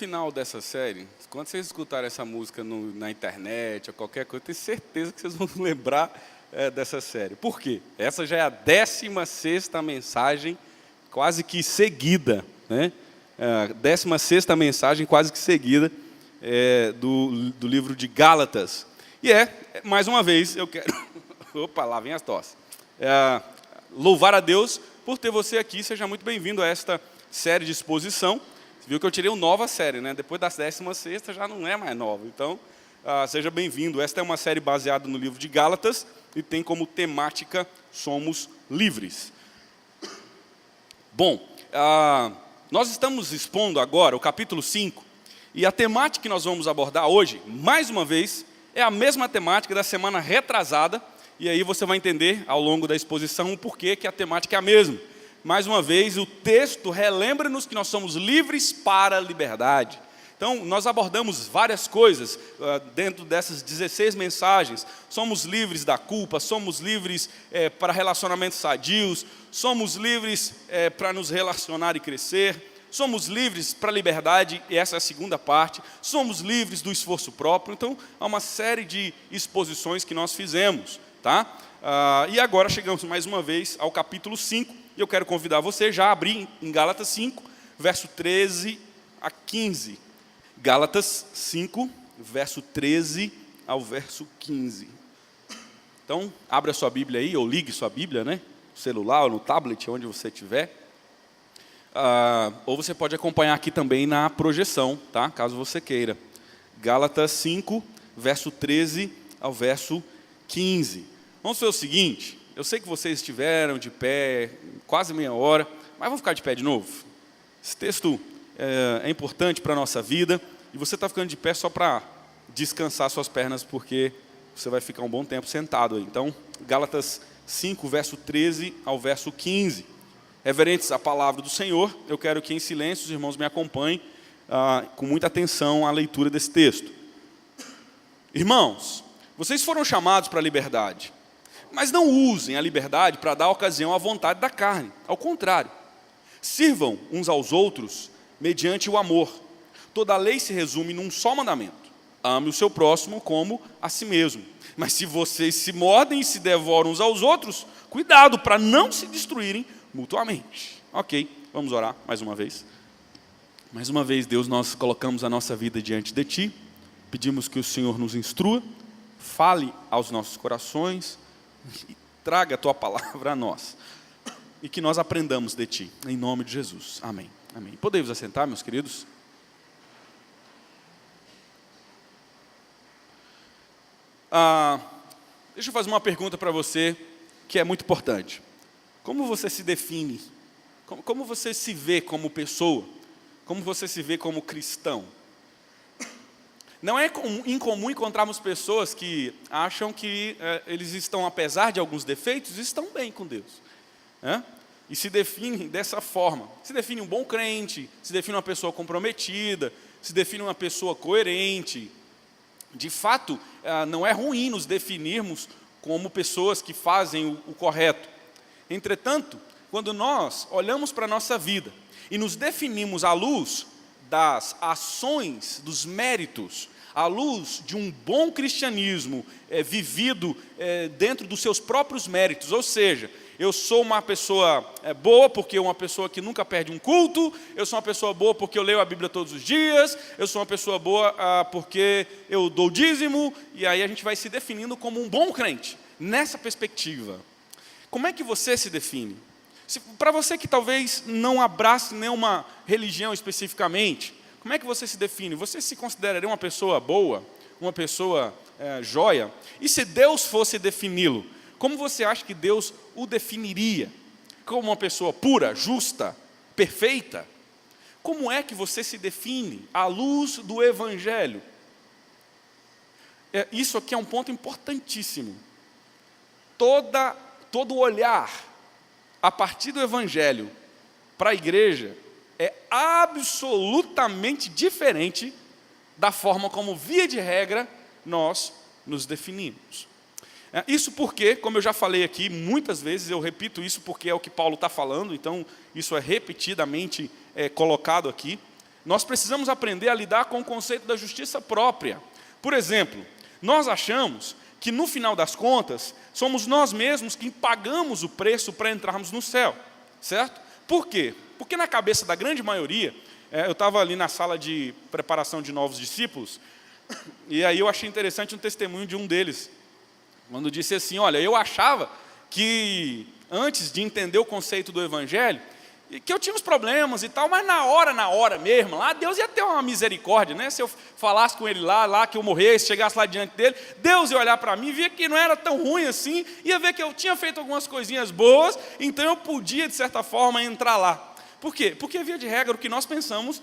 final dessa série, quando vocês escutarem essa música na internet ou qualquer coisa, eu tenho certeza que vocês vão lembrar dessa série. Por quê? Essa já é a 16ª mensagem quase que seguida, né? A 16ª mensagem quase que seguida do livro de Gálatas. E mais uma vez, eu quero... Opa, lá vem as tosse. Louvar a Deus por ter você aqui. Seja muito bem-vindo a esta série de exposição. Você viu que eu tirei uma nova série, né? Depois da 16ª já não é mais nova. Então, seja bem-vindo. Esta é uma série baseada no livro de Gálatas e tem como temática Somos Livres. Bom, nós estamos expondo agora o capítulo 5 e a temática que nós vamos abordar hoje, mais uma vez, é a mesma temática da semana retrasada e aí você vai entender ao longo da exposição o porquê que a temática é a mesma. Mais uma vez, o texto relembra-nos que nós somos livres para a liberdade. Então, nós abordamos várias coisas dentro dessas 16 mensagens. Somos livres da culpa, somos livres para relacionamentos sadios, somos livres para nos relacionar e crescer, somos livres para a liberdade, e essa é a segunda parte, somos livres do esforço próprio. Então, há uma série de exposições que nós fizemos. Tá? E agora chegamos mais uma vez ao capítulo 5, e eu quero convidar você já a abrir em Gálatas 5, verso 13 a 15. Gálatas 5, verso 13 ao verso 15. Então, abra sua Bíblia aí, ou ligue sua Bíblia, né? No celular ou no tablet, onde você estiver. Ou você pode acompanhar aqui também na projeção, tá? Caso você queira. Gálatas 5, verso 13 ao verso 15. Vamos fazer o seguinte, eu sei que vocês estiveram de pé quase meia hora, mas vamos ficar de pé de novo. Esse texto é importante para a nossa vida, e você está ficando de pé só para descansar suas pernas, porque você vai ficar um bom tempo sentado aí. Então, Gálatas 5, verso 13 ao verso 15. Reverentes à palavra do Senhor, eu quero que em silêncio os irmãos me acompanhem com muita atenção à leitura desse texto. Irmãos, vocês foram chamados para a liberdade, mas não usem a liberdade para dar ocasião à vontade da carne. Ao contrário, sirvam uns aos outros mediante o amor. Toda a lei se resume num só mandamento: ame o seu próximo como a si mesmo. Mas se vocês se mordem e se devoram uns aos outros, cuidado para não se destruírem mutuamente. Ok, vamos orar mais uma vez. Mais uma vez, Deus, nós colocamos a nossa vida diante de Ti. Pedimos que o Senhor nos instrua, fale aos nossos corações e traga a Tua palavra a nós. E que nós aprendamos de Ti, em nome de Jesus. Amém. Amém. Podemos assentar, meus queridos? Deixa eu fazer uma pergunta para você que é muito importante. Como você se define? Como você se vê como pessoa? Como você se vê como cristão? Não é incomum encontrarmos pessoas que acham que eles estão, apesar de alguns defeitos, estão bem com Deus. E se definem dessa forma. Se define um bom crente, se define uma pessoa comprometida, se define uma pessoa coerente. De fato, não é ruim nos definirmos como pessoas que fazem o correto. Entretanto, quando nós olhamos para a nossa vida e nos definimos à luz das ações, dos méritos, à luz de um bom cristianismo vivido dentro dos seus próprios méritos, ou seja, eu sou uma pessoa boa porque eu uma pessoa que nunca perde um culto, eu sou uma pessoa boa porque eu leio a Bíblia todos os dias, eu sou uma pessoa boa porque eu dou dízimo, e aí a gente vai se definindo como um bom crente, nessa perspectiva. Como é que você se define? Para você que talvez não abrace nenhuma religião especificamente, como é que você se define? Você se consideraria uma pessoa boa? Uma pessoa joia? E se Deus fosse defini-lo, como você acha que Deus o definiria? Como uma pessoa pura, justa, perfeita? Como é que você se define à luz do Evangelho? Isso aqui é um ponto importantíssimo. Todo olhar a partir do Evangelho para a igreja é absolutamente diferente da forma como, via de regra, nós nos definimos. Isso porque, como eu já falei aqui muitas vezes, eu repito isso porque é o que Paulo está falando, então isso é repetidamente colocado aqui. Nós precisamos aprender a lidar com o conceito da justiça própria. Por exemplo, nós achamos que no final das contas, somos nós mesmos que pagamos o preço para entrarmos no céu, certo? Por quê? Porque na cabeça da grande maioria, eu estava ali na sala de preparação de novos discípulos, e aí eu achei interessante um testemunho de um deles, quando disse assim, olha, eu achava que antes de entender o conceito do evangelho, que eu tinha uns problemas e tal, mas na hora mesmo, lá Deus ia ter uma misericórdia, né? Se eu falasse com ele lá que eu morresse, chegasse lá diante dele, Deus ia olhar para mim, via que não era tão ruim assim, ia ver que eu tinha feito algumas coisinhas boas, então eu podia, de certa forma, entrar lá. Por quê? Porque, via de regra, o que nós pensamos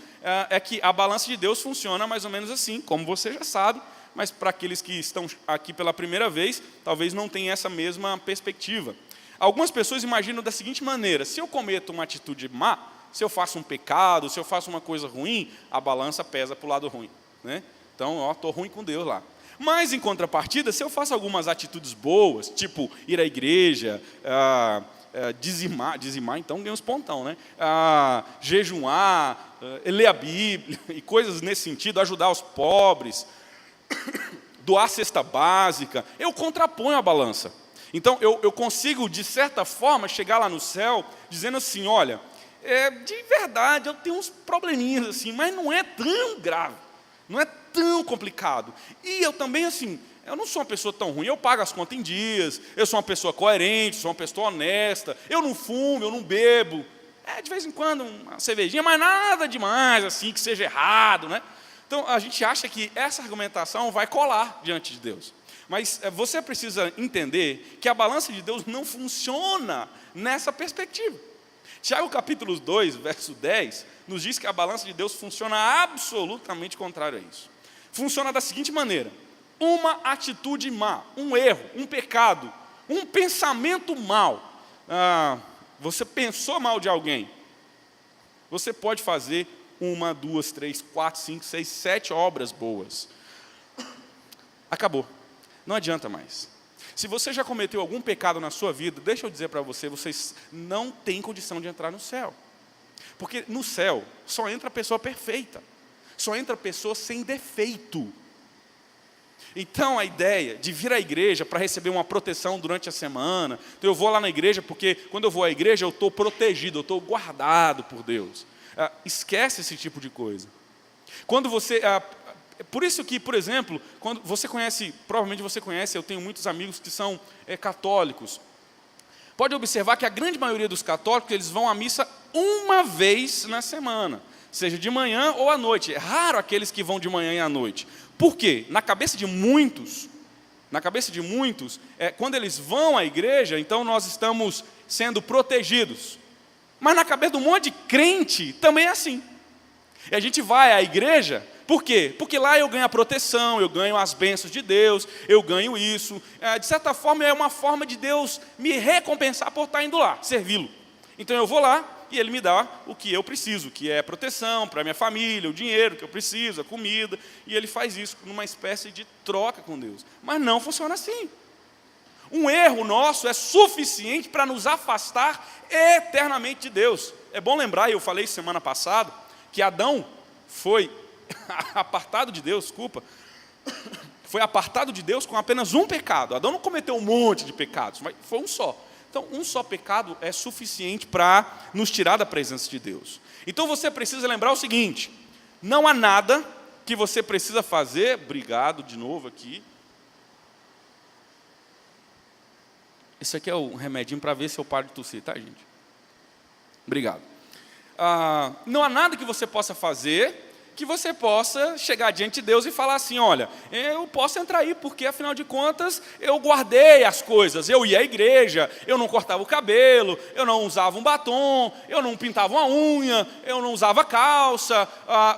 é que a balança de Deus funciona mais ou menos assim, como você já sabe, mas para aqueles que estão aqui pela primeira vez, talvez não tenham essa mesma perspectiva. Algumas pessoas imaginam da seguinte maneira, se eu cometo uma atitude má, se eu faço um pecado, se eu faço uma coisa ruim, a balança pesa para o lado ruim, né? Então, estou ruim com Deus lá. Mas, em contrapartida, se eu faço algumas atitudes boas, tipo ir à igreja, dizimar, então ganha uns pontão, né? Jejuar, ler a Bíblia, e coisas nesse sentido, ajudar os pobres, doar cesta básica, eu contraponho a balança. Então, eu consigo, de certa forma, chegar lá no céu, dizendo assim, olha, de verdade, eu tenho uns probleminhas assim, mas não é tão grave, não é tão complicado. E eu também, assim, eu não sou uma pessoa tão ruim, eu pago as contas em dias, eu sou uma pessoa coerente, sou uma pessoa honesta, eu não fumo, eu não bebo, de vez em quando uma cervejinha, mas nada demais, assim, que seja errado, né? Então, a gente acha que essa argumentação vai colar diante de Deus. Mas você precisa entender que a balança de Deus não funciona nessa perspectiva. Tiago capítulo 2, verso 10, nos diz que a balança de Deus funciona absolutamente contrário a isso. Funciona da seguinte maneira, uma atitude má, um erro, um pecado, um pensamento mau. Você pensou mal de alguém, você pode fazer 1, 2, 3, 4, 5, 6, 7 obras boas. Acabou. Não adianta mais. Se você já cometeu algum pecado na sua vida, deixa eu dizer para você, vocês não têm condição de entrar no céu. Porque no céu só entra a pessoa perfeita. Só entra a pessoa sem defeito. Então a ideia de vir à igreja para receber uma proteção durante a semana, então eu vou lá na igreja porque quando eu vou à igreja eu estou protegido, eu estou guardado por Deus. Esquece esse tipo de coisa. Quando você... Por isso que, por exemplo, quando você conhece, provavelmente você conhece, eu tenho muitos amigos que são católicos. Pode observar que a grande maioria dos católicos, eles vão à missa uma vez na semana, seja de manhã ou à noite. É raro aqueles que vão de manhã e à noite. Por quê? Na cabeça de muitos, quando eles vão à igreja, então nós estamos sendo protegidos. Mas na cabeça de um monte de crente, também é assim. E a gente vai à igreja... Por quê? Porque lá eu ganho a proteção, eu ganho as bênçãos de Deus, eu ganho isso. De certa forma, é uma forma de Deus me recompensar por estar indo lá, servi-lo. Então eu vou lá e Ele me dá o que eu preciso, que é proteção para a minha família, o dinheiro que eu preciso, a comida. E Ele faz isso numa espécie de troca com Deus. Mas não funciona assim. Um erro nosso é suficiente para nos afastar eternamente de Deus. É bom lembrar, eu falei semana passada, que Adão foi... apartado de Deus, foi apartado de Deus com apenas um pecado. Adão não cometeu um monte de pecados, mas foi um só. Então, um só pecado é suficiente para nos tirar da presença de Deus. Então, você precisa lembrar o seguinte, não há nada que você precisa fazer, obrigado de novo aqui. Isso aqui é um remedinho para ver se eu paro de tossir, tá, gente? Obrigado. Não há nada que você possa fazer que você possa chegar diante de Deus e falar assim, olha, eu posso entrar aí, porque afinal de contas, eu guardei as coisas, eu ia à igreja, eu não cortava o cabelo, eu não usava um batom, eu não pintava uma unha, eu não usava calça,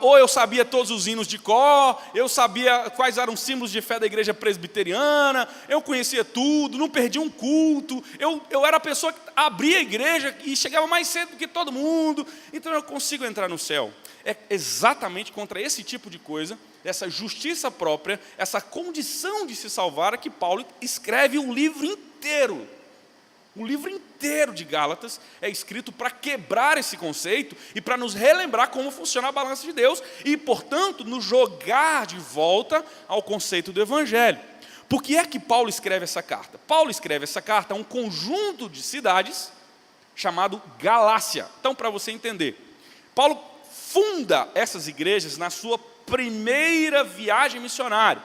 ou eu sabia todos os hinos de cor, eu sabia quais eram os símbolos de fé da igreja presbiteriana, eu conhecia tudo, não perdia um culto, eu era a pessoa que abria a igreja e chegava mais cedo do que todo mundo, então eu consigo entrar no céu. É exatamente contra esse tipo de coisa, essa justiça própria, essa condição de se salvar, que Paulo escreve um livro inteiro. O livro inteiro de Gálatas é escrito para quebrar esse conceito e para nos relembrar como funciona a balança de Deus e, portanto, nos jogar de volta ao conceito do Evangelho. Por que é que Paulo escreve essa carta? Paulo escreve essa carta a um conjunto de cidades chamado Galácia. Então, para você entender, Paulo funda essas igrejas na sua primeira viagem missionária.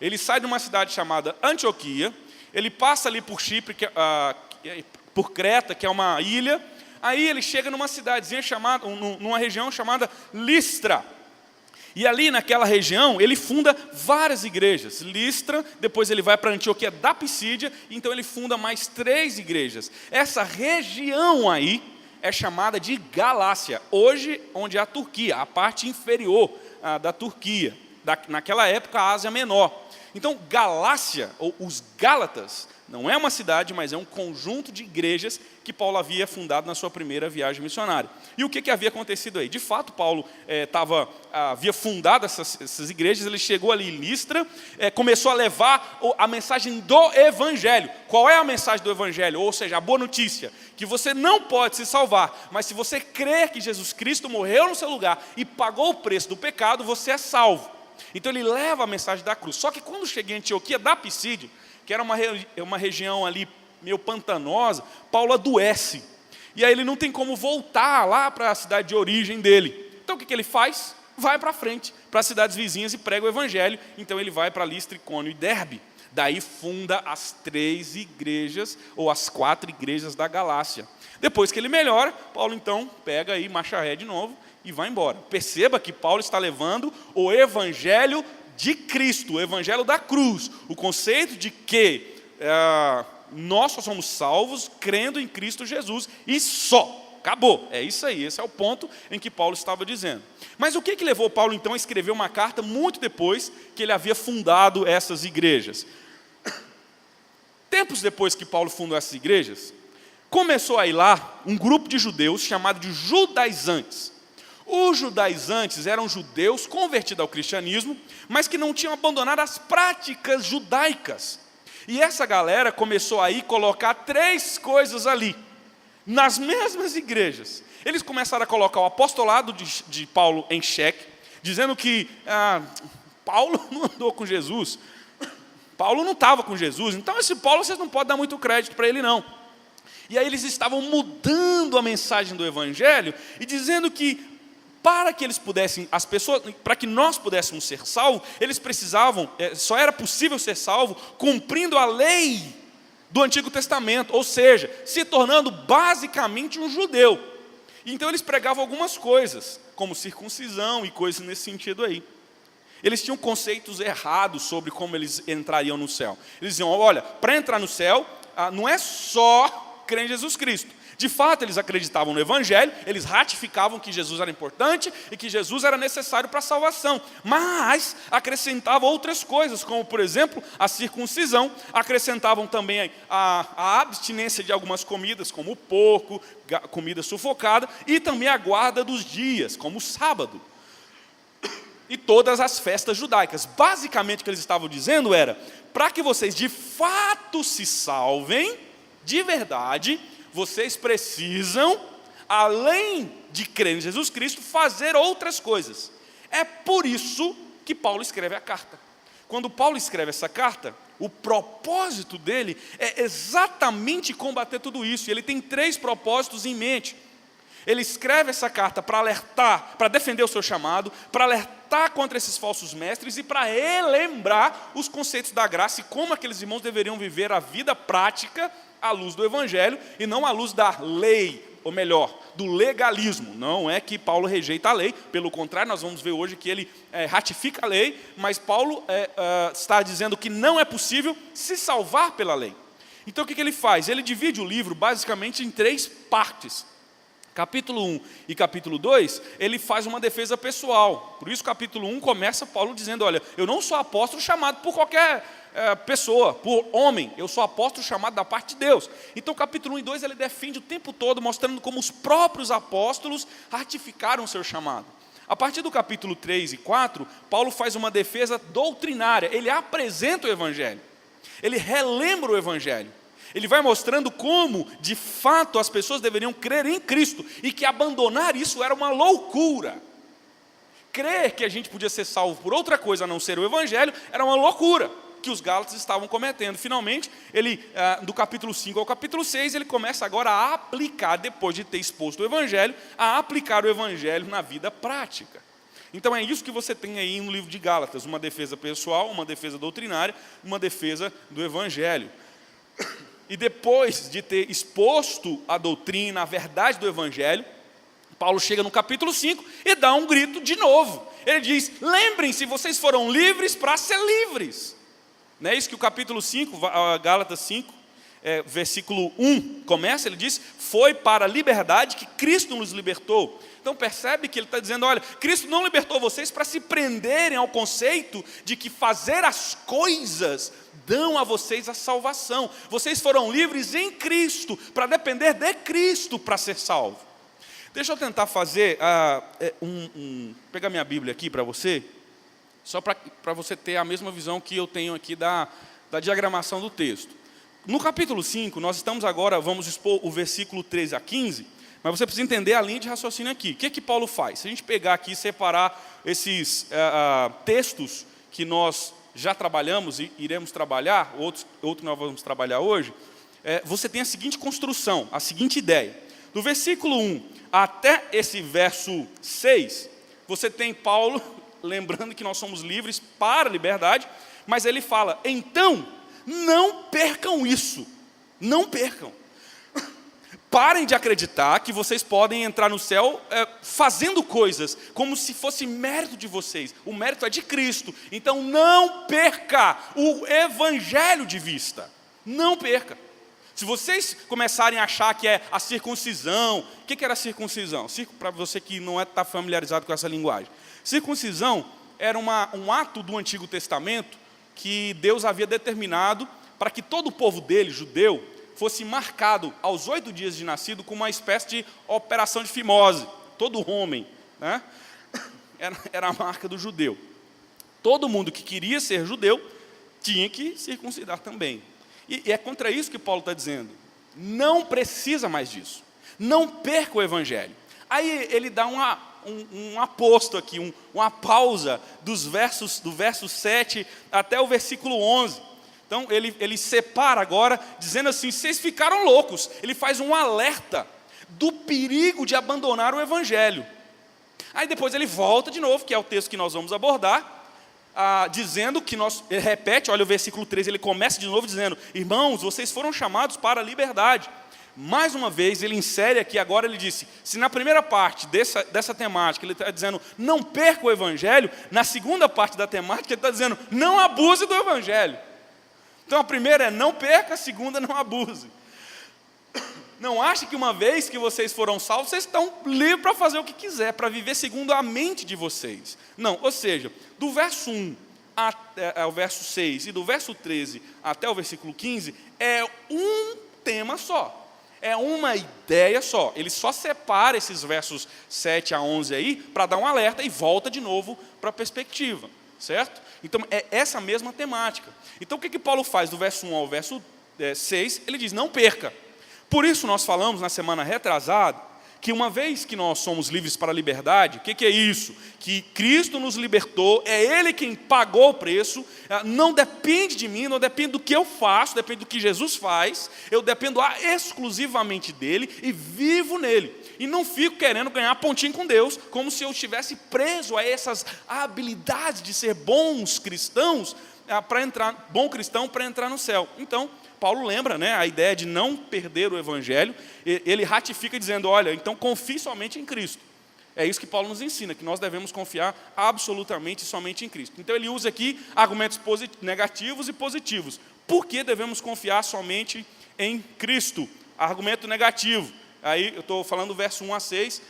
Ele sai de uma cidade chamada Antioquia, ele passa ali por Chipre, por Creta, que é uma ilha, aí ele chega numa cidadezinha chamada, numa região chamada Listra. E ali naquela região ele funda várias igrejas. Listra, depois ele vai para Antioquia da Pisídia, então ele funda mais 3 igrejas. Essa região aí é chamada de Galácia, hoje onde é a Turquia, a parte inferior da Turquia, naquela época a Ásia Menor. Então Galácia, ou os Gálatas, não é uma cidade, mas é um conjunto de igrejas que Paulo havia fundado na sua primeira viagem missionária. E o que havia acontecido aí? De fato, Paulo havia fundado essas igrejas, ele chegou ali em Listra, começou a levar a mensagem do Evangelho. Qual é a mensagem do Evangelho? Ou seja, a boa notícia, que você não pode se salvar, mas se você crer que Jesus Cristo morreu no seu lugar e pagou o preço do pecado, você é salvo. Então ele leva a mensagem da cruz. Só que quando chega em Antioquia da Pisídia, que era uma região ali meio pantanosa, Paulo adoece. E aí ele não tem como voltar lá para a cidade de origem dele. Então o que ele faz? Vai para frente, para as cidades vizinhas e prega o Evangelho. Então ele vai para Listra, Icônio e Derbe. Daí funda as 3 igrejas, ou as 4 igrejas da Galácia. Depois que ele melhora, Paulo então pega aí, marcha ré de novo e vai embora. Perceba que Paulo está levando o Evangelho de Cristo, o Evangelho da cruz, o conceito de que nós só somos salvos crendo em Cristo Jesus e só, acabou, é isso aí, esse é o ponto em que Paulo estava dizendo. Mas o que levou Paulo então a escrever uma carta muito depois que ele havia fundado essas igrejas? Tempos depois que Paulo fundou essas igrejas, começou a ir lá um grupo de judeus chamado de judaizantes. Os judaizantes eram judeus convertidos ao cristianismo, mas que não tinham abandonado as práticas judaicas. E essa galera começou aí a colocar 3 coisas ali, nas mesmas igrejas. Eles começaram a colocar o apostolado de Paulo em xeque, dizendo que Paulo não andou com Jesus, Paulo não estava com Jesus, então esse Paulo vocês não podem dar muito crédito para ele não. E aí eles estavam mudando a mensagem do Evangelho e dizendo que para que eles pudessem, para que nós pudéssemos ser salvos, eles precisavam, só era possível ser salvo cumprindo a lei do Antigo Testamento, ou seja, se tornando basicamente um judeu. Então eles pregavam algumas coisas, como circuncisão e coisas nesse sentido aí. Eles tinham conceitos errados sobre como eles entrariam no céu. Eles diziam, olha, para entrar no céu, não é só crer em Jesus Cristo. De fato, eles acreditavam no Evangelho, eles ratificavam que Jesus era importante e que Jesus era necessário para a salvação. Mas acrescentavam outras coisas, como, por exemplo, a circuncisão. Acrescentavam também a abstinência de algumas comidas, como o porco, comida sufocada, e também a guarda dos dias, como o sábado. E todas as festas judaicas. Basicamente, o que eles estavam dizendo era, para que vocês de fato se salvem, de verdade, vocês precisam, além de crer em Jesus Cristo, fazer outras coisas. É por isso que Paulo escreve a carta. Quando Paulo escreve essa carta, o propósito dele é exatamente combater tudo isso. E ele tem 3 propósitos em mente. Ele escreve essa carta para alertar, para defender o seu chamado, para alertar contra esses falsos mestres e para relembrar os conceitos da graça e como aqueles irmãos deveriam viver a vida prática à luz do Evangelho e não à luz da lei, ou melhor, do legalismo. Não é que Paulo rejeita a lei, pelo contrário, nós vamos ver hoje que ele ratifica a lei, mas Paulo está dizendo que não é possível se salvar pela lei. Então o que ele faz? Ele divide o livro basicamente em 3 partes. Capítulo 1 e capítulo 2, ele faz uma defesa pessoal. Por isso, capítulo 1 começa Paulo dizendo, olha, eu não sou apóstolo chamado por qualquer pessoa, por homem, eu sou apóstolo chamado da parte de Deus. Então, capítulo 1 e 2, ele defende o tempo todo, mostrando como os próprios apóstolos ratificaram o seu chamado. A partir do capítulo 3 e 4, Paulo faz uma defesa doutrinária, ele apresenta o Evangelho, ele relembra o Evangelho. Ele vai mostrando como, de fato, as pessoas deveriam crer em Cristo e que abandonar isso era uma loucura. Crer que a gente podia ser salvo por outra coisa a não ser o Evangelho era uma loucura que os Gálatas estavam cometendo. Finalmente, ele, do capítulo 5 ao capítulo 6, ele começa agora a aplicar, depois de ter exposto o Evangelho, a aplicar o Evangelho na vida prática. Então é isso que você tem aí no livro de Gálatas, uma defesa pessoal, uma defesa doutrinária, uma defesa do Evangelho. E depois de ter exposto a doutrina, a verdade do Evangelho, Paulo chega no capítulo 5 e dá um grito de novo. Ele diz, lembrem-se, vocês foram livres para ser livres. Não é isso que o capítulo 5, Gálatas 5, versículo 1 começa, ele diz, foi para a liberdade que Cristo nos libertou. Então percebe que ele está dizendo, olha, Cristo não libertou vocês para se prenderem ao conceito de que fazer as coisas dão a vocês a salvação. Vocês foram livres em Cristo, para depender de Cristo para ser salvo. Deixa eu tentar fazer, pegar minha Bíblia aqui para você, só para você ter a mesma visão que eu tenho aqui da diagramação do texto. No capítulo 5, nós estamos agora, vamos expor o versículo 13 a 15, mas você precisa entender a linha de raciocínio aqui. O que Paulo faz? Se a gente pegar aqui e separar esses textos que nós já trabalhamos e iremos trabalhar, outros nós vamos trabalhar hoje, você tem a seguinte construção, a seguinte ideia. Do versículo 1 até esse verso 6, você tem Paulo lembrando que nós somos livres para a liberdade, mas ele fala, então, não percam isso, não percam. Parem de acreditar que vocês podem entrar no céu fazendo coisas, como se fosse mérito de vocês. O mérito é de Cristo. Então não perca o Evangelho de vista. Não perca. Se vocês começarem a achar que é a circuncisão, o que era a circuncisão? Para você que não está familiarizado com essa linguagem. Circuncisão era um ato do Antigo Testamento que Deus havia determinado para que todo o povo dele, judeu, fosse marcado aos 8 dias de nascido com uma espécie de operação de fimose. Todo homem, né? Era a marca do judeu. Todo mundo que queria ser judeu tinha que circuncidar também. E é contra isso que Paulo está dizendo. Não precisa mais disso. Não perca o Evangelho. Aí ele dá um aposto aqui, uma pausa do verso 7 até o versículo 11. Então ele separa agora, dizendo assim, vocês ficaram loucos. Ele faz um alerta do perigo de abandonar o Evangelho. Aí depois ele volta de novo, que é o texto que nós vamos abordar, dizendo que ele repete, olha o versículo 13, ele começa de novo dizendo, irmãos, vocês foram chamados para a liberdade. Mais uma vez, ele insere aqui, agora ele disse, se na primeira parte dessa temática, ele está dizendo, não perca o Evangelho, na segunda parte da temática, ele está dizendo, não abuse do Evangelho. Então a primeira é não perca, a segunda não abuse. Não ache que uma vez que vocês foram salvos, vocês estão livres para fazer o que quiser, para viver segundo a mente de vocês. Não, ou seja, do verso 1 até o verso 6 e do verso 13 até o versículo 15, é um tema só. É uma ideia só. Ele só separa esses versos 7 a 11 aí, para dar um alerta e volta de novo para a perspectiva. Certo? Então é essa mesma temática. Então o que Paulo faz do verso 1 ao verso 6? Ele diz, não perca. Por isso nós falamos na semana retrasada, que uma vez que nós somos livres para a liberdade, o que é isso? Que Cristo nos libertou, é Ele quem pagou o preço, não depende de mim, não depende do que eu faço, depende do que Jesus faz, eu dependo exclusivamente dEle e vivo nele. E não fico querendo ganhar pontinho com Deus, como se eu estivesse preso a essas habilidades de ser bons cristãos, bom cristão para entrar no céu. Então, Paulo lembra, né, a ideia de não perder o Evangelho, ele ratifica dizendo, olha, então confie somente em Cristo. É isso que Paulo nos ensina, que nós devemos confiar absolutamente e somente em Cristo. Então ele usa aqui argumentos negativos e positivos. Por que devemos confiar somente em Cristo? Argumento negativo. Aí eu estou falando do verso 1 a 6,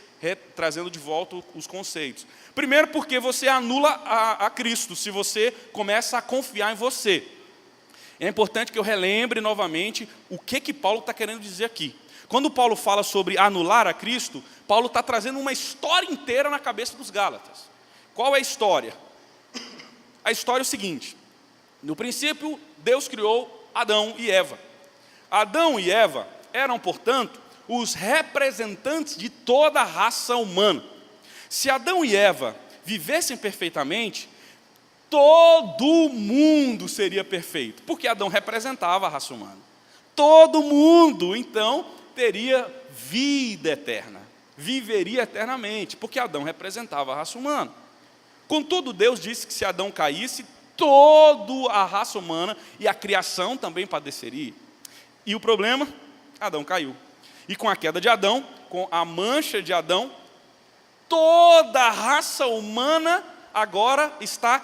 trazendo de volta os conceitos. Primeiro, porque você anula a Cristo, se você começa a confiar em você. É importante que eu relembre novamente o que Paulo está querendo dizer aqui. Quando Paulo fala sobre anular a Cristo, Paulo está trazendo uma história inteira na cabeça dos Gálatas. Qual é a história? A história é o seguinte, no princípio, Deus criou Adão e Eva. Adão e Eva eram, portanto, os representantes de toda a raça humana. Se Adão e Eva vivessem perfeitamente, todo mundo seria perfeito, porque Adão representava a raça humana. Todo mundo, então, teria vida eterna, viveria eternamente, porque Adão representava a raça humana. Contudo, Deus disse que se Adão caísse, toda a raça humana e a criação também padeceria. E o problema? Adão caiu. E com a queda de Adão, com a mancha de Adão, toda a raça humana agora está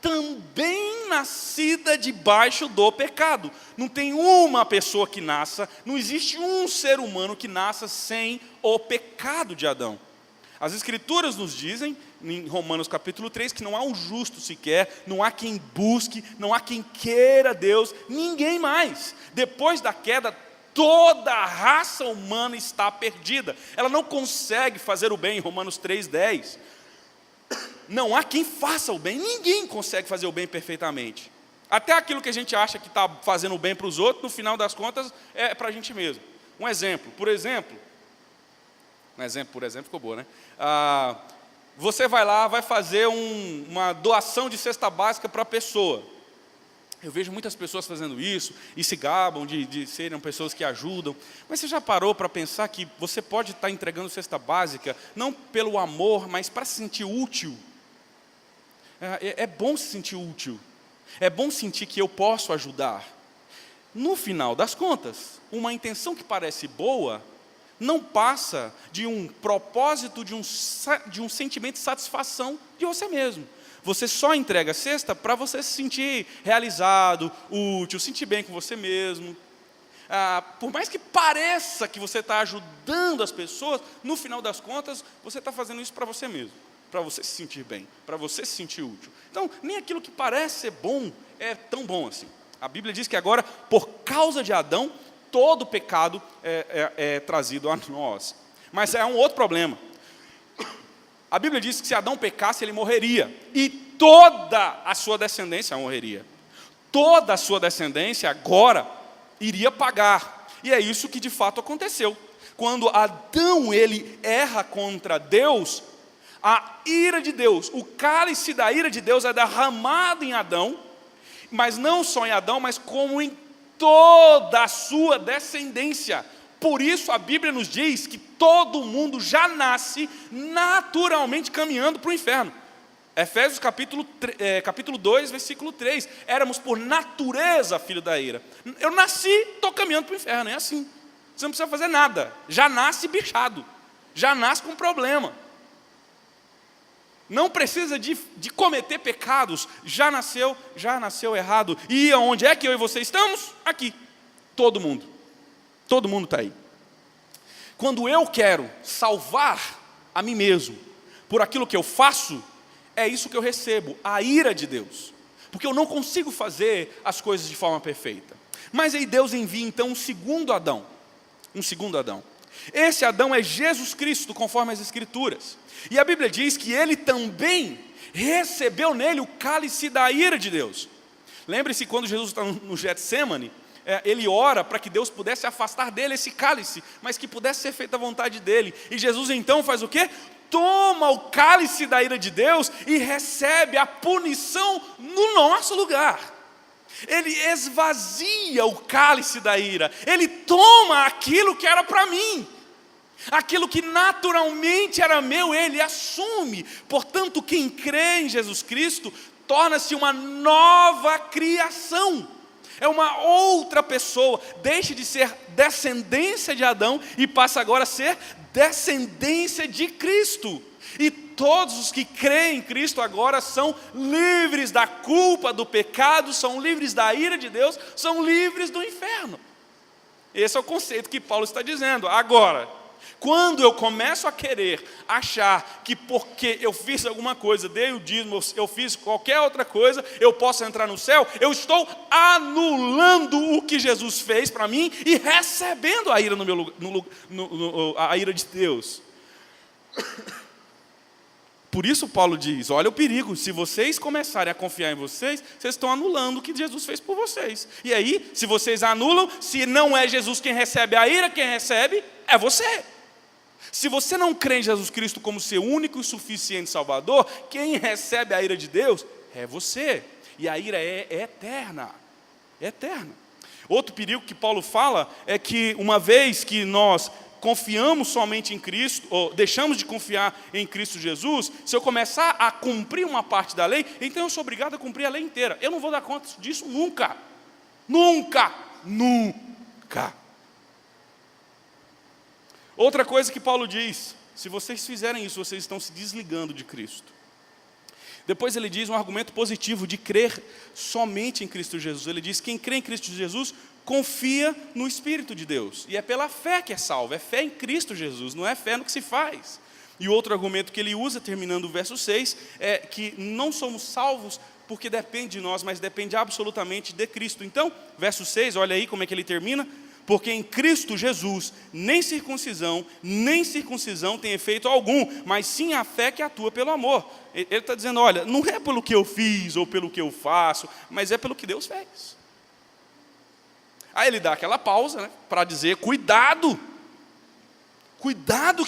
também nascida debaixo do pecado. Não tem uma pessoa que nasça, não existe um ser humano que nasça sem o pecado de Adão. As Escrituras nos dizem, em Romanos capítulo 3, que não há um justo sequer, não há quem busque, não há quem queira Deus, ninguém mais. Depois da queda, toda a raça humana está perdida. Ela não consegue fazer o bem, em Romanos 3:10. Não há quem faça o bem, ninguém consegue fazer o bem perfeitamente. Até aquilo que a gente acha que está fazendo o bem para os outros, no final das contas, é para a gente mesmo. Um exemplo, por exemplo, ficou boa, né? Você vai lá, vai fazer uma doação de cesta básica para a pessoa. Eu vejo muitas pessoas fazendo isso e se gabam de serem pessoas que ajudam. Mas você já parou para pensar que você pode estar entregando cesta básica, não pelo amor, mas para se sentir útil? É bom se sentir útil. É bom sentir que eu posso ajudar. No final das contas, uma intenção que parece boa não passa de um propósito, de um sentimento de satisfação de você mesmo. Você só entrega a cesta para você se sentir realizado, útil, sentir bem com você mesmo. Por mais que pareça que você está ajudando as pessoas, no final das contas, você está fazendo isso para você mesmo, para você se sentir bem, para você se sentir útil. Então, nem aquilo que parece ser bom é tão bom assim. A Bíblia diz que agora, por causa de Adão, todo pecado é trazido a nós. Mas é um outro problema. A Bíblia diz que se Adão pecasse, ele morreria. E toda a sua descendência morreria. Toda a sua descendência agora iria pagar. E é isso que de fato aconteceu. Quando Adão ele erra contra Deus, a ira de Deus, o cálice da ira de Deus é derramado em Adão, mas não só em Adão, mas como em toda a sua descendência. Por isso a Bíblia nos diz que todo mundo já nasce naturalmente caminhando para o inferno. Efésios capítulo 2, versículo 3. Éramos por natureza filho da ira. Eu nasci, estou caminhando para o inferno, é assim. Você não precisa fazer nada, já nasce bichado, já nasce com problema. Não precisa de cometer pecados, já nasceu errado. E onde é que eu e você estamos? Aqui, todo mundo está aí. Quando eu quero salvar a mim mesmo, por aquilo que eu faço, é isso que eu recebo, a ira de Deus. Porque eu não consigo fazer as coisas de forma perfeita. Mas aí Deus envia então um segundo Adão. Esse Adão é Jesus Cristo, conforme as Escrituras. E a Bíblia diz que ele também recebeu nele o cálice da ira de Deus. Lembre-se quando Jesus está no Getsêmani, ele ora para que Deus pudesse afastar dele esse cálice, mas que pudesse ser feita a vontade dele. E Jesus então faz o quê? Toma o cálice da ira de Deus e recebe a punição no nosso lugar. Ele esvazia o cálice da ira, ele toma aquilo que era para mim. Aquilo que naturalmente era meu, ele assume. Portanto, quem crê em Jesus Cristo torna-se uma nova criação. É uma outra pessoa. Deixa de ser descendência de Adão e passa agora a ser descendência de Cristo. E todos os que creem em Cristo agora são livres da culpa, do pecado, são livres da ira de Deus, são livres do inferno. Esse é o conceito que Paulo está dizendo. Agora, quando eu começo a querer achar que porque eu fiz alguma coisa, dei o dízimo, eu fiz qualquer outra coisa, eu posso entrar no céu, eu estou anulando o que Jesus fez para mim e recebendo a ira a ira de Deus. por isso Paulo diz, olha o perigo, se vocês começarem a confiar em vocês, vocês estão anulando o que Jesus fez por vocês. E aí, se vocês anulam, se não é Jesus quem recebe a ira, quem recebe é você. Se você não crê em Jesus Cristo como seu único e suficiente Salvador, quem recebe a ira de Deus é você. E a ira é eterna. É eterna. Outro perigo que Paulo fala é que uma vez que nós confiamos somente em Cristo, ou deixamos de confiar em Cristo Jesus, se eu começar a cumprir uma parte da lei, então eu sou obrigado a cumprir a lei inteira. Eu não vou dar conta disso nunca. Nunca. Nunca. Outra coisa que Paulo diz, se vocês fizerem isso, vocês estão se desligando de Cristo. Depois ele diz um argumento positivo de crer somente em Cristo Jesus. Ele diz, quem crê em Cristo Jesus, confia no Espírito de Deus. E é pela fé que é salvo, é fé em Cristo Jesus, não é fé no que se faz. E outro argumento que ele usa, terminando o verso 6, é que não somos salvos porque depende de nós, mas depende absolutamente de Cristo. Então, verso 6, olha aí como é que ele termina. Porque em Cristo Jesus, nem circuncisão tem efeito algum, mas sim a fé que atua pelo amor. Ele está dizendo, olha, não é pelo que eu fiz ou pelo que eu faço, mas é pelo que Deus fez. Aí ele dá aquela pausa, né, para dizer, cuidado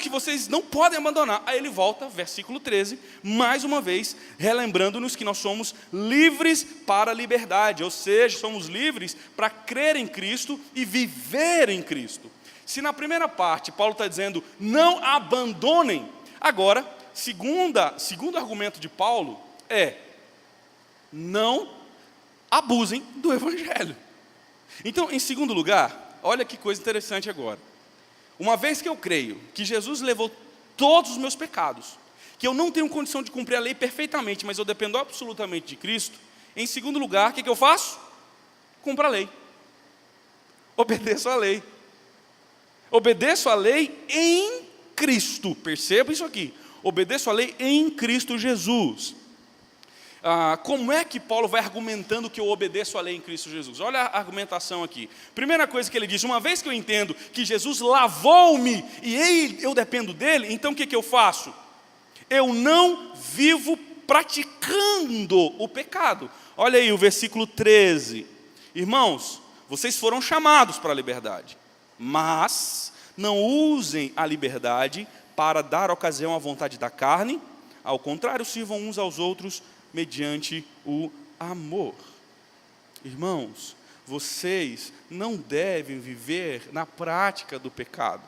que vocês não podem abandonar. Aí ele volta, versículo 13, mais uma vez, relembrando-nos que nós somos livres para a liberdade, ou seja, somos livres para crer em Cristo e viver em Cristo. Se na primeira parte Paulo está dizendo, não abandonem, agora, segundo argumento de Paulo, não abusem do Evangelho. Então, em segundo lugar, olha que coisa interessante agora. Uma vez que eu creio que Jesus levou todos os meus pecados, que eu não tenho condição de cumprir a lei perfeitamente, mas eu dependo absolutamente de Cristo, em segundo lugar, o que eu faço? Cumpro a lei. Obedeço a lei. Obedeço a lei em Cristo. Perceba isso aqui. Obedeço a lei em Cristo Jesus. Como é que Paulo vai argumentando que eu obedeço a lei em Cristo Jesus? Olha a argumentação aqui. Primeira coisa que ele diz, uma vez que eu entendo que Jesus lavou-me e eu dependo dele, então o que eu faço? Eu não vivo praticando o pecado. Olha aí o versículo 13. Irmãos, vocês foram chamados para a liberdade, mas não usem a liberdade para dar ocasião à vontade da carne, ao contrário, sirvam uns aos outros mediante o amor. Irmãos, vocês não devem viver na prática do pecado.